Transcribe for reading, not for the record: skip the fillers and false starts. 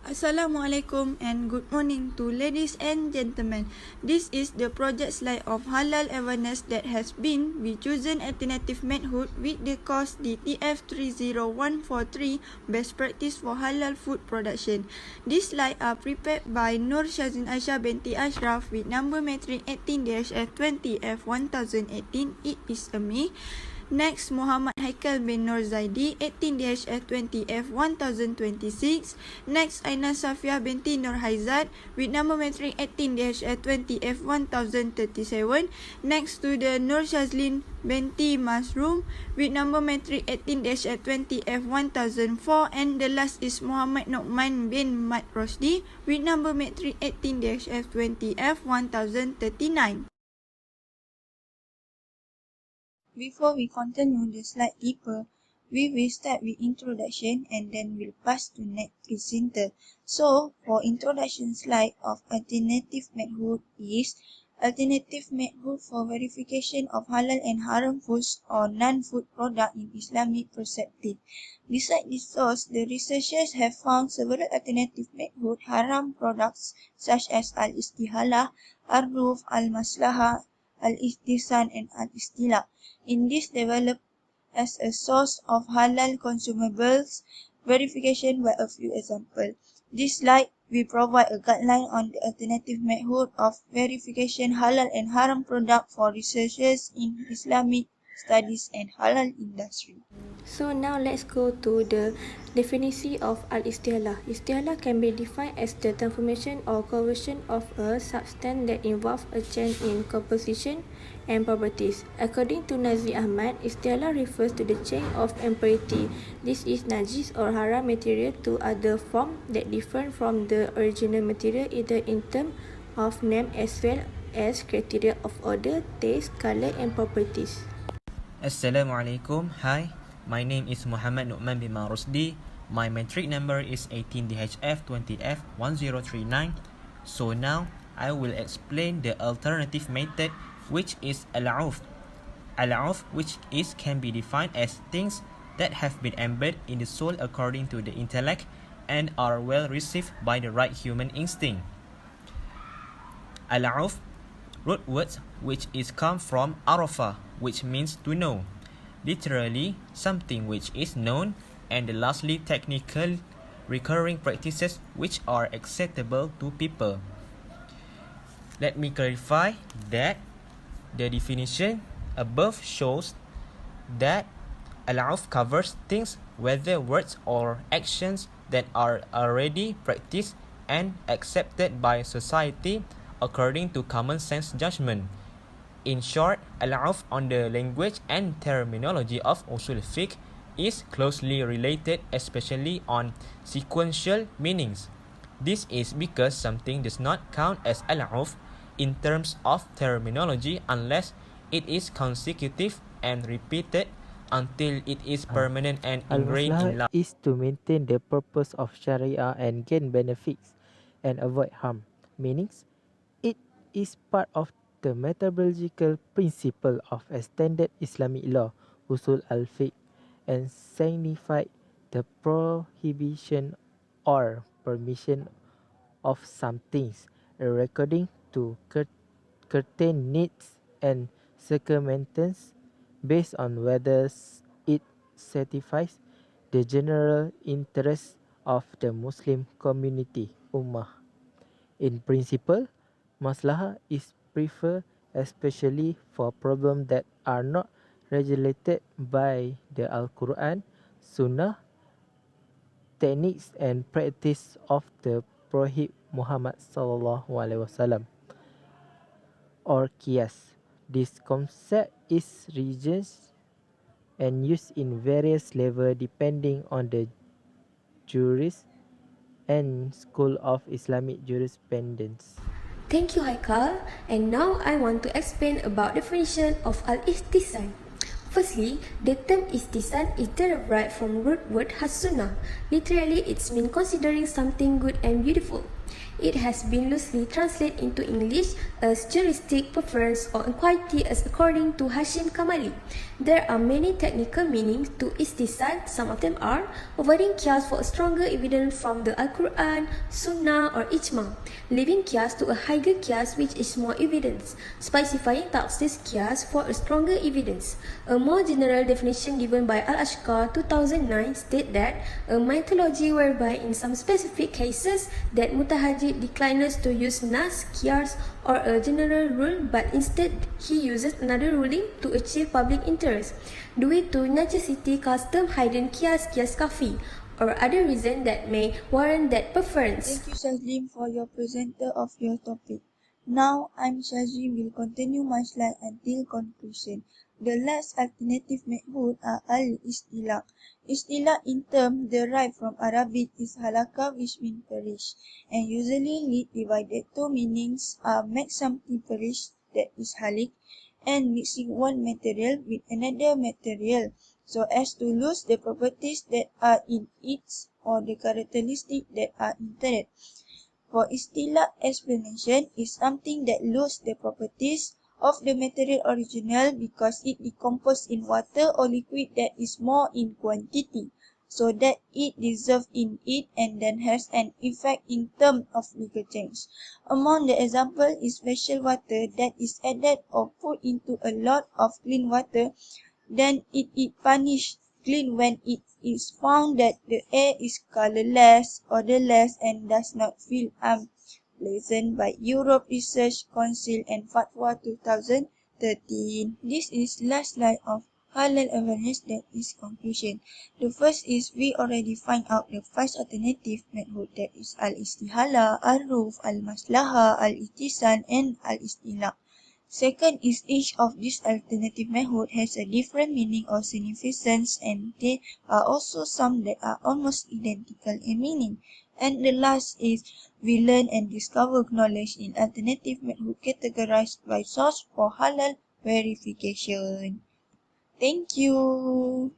Assalamualaikum and good morning to ladies and gentlemen. This is the project slide of halal awareness that has been chosen alternative method with the course DTF 30143 best practice for halal food production. These slides are prepared by Nur Shazin Aisha binti Ashraf with number metric 18-F20F1018. It is a me. Next, Muhammad Haikal bin Nur Zaidi, 18-F20F1026. Next, Aina Safia binti Nur Haizat with number metric 18-F20F1037. Next, student Nur Shazlin binti Masroom with number metric 18-F20F1004. And the last is Muhammad Nu'man bin Mat Rosdi with number metric 18-F20F1039. Before we continue the slide deeper, we will start with introduction and then we'll pass to next presenter. So, for introduction slide of alternative method is alternative method for verification of halal and haram foods or non-food product in Islamic perspective. Besides this source, the researchers have found several alternative method haram products such as al-istihalah, al-ruf, al-maslahah, al-istihsan, and al-istila. In this developed as a source of halal consumables verification by a few examples. This slide will provide a guideline on the alternative method of verification halal and haram product for researchers in Islamic studies and halal industry. So now let's go to the definition of al-istihalah. Istihalah can be defined as the transformation or conversion of a substance that involves a change in composition and properties. According to Nazi Ahmad, istihalah refers to the change of impurity. This is najis or haram material to other form that differ from the original material either in terms of name as well as criteria of odor, taste, color and properties. Assalamualaikum. Hi, my name is Muhammad Nu'man bin Mat Rosdi. My metric number is 18-DHF20F1039. So now I will explain the alternative method, which is al-'urf. Al-'urf, which can be defined as things that have been embedded in the soul according to the intellect and are well received by the right human instinct. Al-'urf root words which is come from arafa, which means to know, literally something which is known, and lastly technical recurring practices which are acceptable to people. Let me clarify that the definition above shows that al-'urf covers things, whether words or actions, that are already practiced and accepted by society according to common sense judgment. In short, al-'urf on the language and terminology of usul fiqh is closely related, especially on sequential meanings. This is because something does not count as al-'urf in terms of terminology unless it is consecutive and repeated until it is permanent and ingrained in life. Is to maintain the purpose of Sharia and gain benefits and avoid harm. Meanings, it is part of the methodological principle of extended Islamic law, usul al-fiqh, and signified the prohibition or permission of some things, according to certain needs and circumstances, based on whether it satisfies the general interest of the Muslim community, ummah. In principle, maslahah is preferred especially for problems that are not regulated by the Al-Quran, Sunnah, techniques and practice of the Prophet Muhammad SAW, or qiyas. This concept is reasons and used in various levels depending on the jurist and school of Islamic jurisprudence. Thank you, Haikal. And now I want to explain about definition of al-istihsan. Firstly, the term istihsan is derived from root word hasunah. Literally, it means considering something good and beautiful. It has been loosely translated into English as juristic preference or equality as according to Hashim Kamali. There are many technical meanings to istisal. Some of them are avoiding qiyas for a stronger evidence from the Al-Quran, Sunnah or Ijma, leaving qiyas to a higher qiyas which is more evidence, specifying takhsis qiyas for a stronger evidence. A more general definition given by Al-Ashqar 2009 state that a methodology whereby in some specific cases that mutahajjid declines to use nas, qiyas or a general rule but instead he uses another ruling to achieve public interest due to necessity, custom, hidden qiyas, qiyas kafi or other reason that may warrant that preference. Thank you, Shazlim, for your presenter of your topic. Now, I'm Shazlim will continue my slide until conclusion. The last alternative method are al-istilah. Istilah in term derived from Arabic is halaka, which means perish, and usually lead divided two meanings are make something perish, that is halik, and mixing one material with another material so as to lose the properties that are in it or the characteristics that are intended. For istilah explanation is something that loses the properties of the material original because it decomposes in water or liquid that is more in quantity, so that it dissolves in it and then has an effect in terms of legal change. Among the example is special water that is added or put into a lot of clean water, then it is punished clean when it is found that the air is colorless, odorless, and does not feel unpleasant by Europe Research Council and Fatwa 2013. This is last slide of halal awareness, that is conclusion. The first is we already find out the first alternative method, that is al-istihala, al-ruf, al-maslaha, al-ittisal, and al-istilah. Second is each of these alternative methods has a different meaning or significance, and there are also some that are almost identical in meaning. And the last is we learn and discover knowledge in alternative method categorized by source for halal verification. Thank you.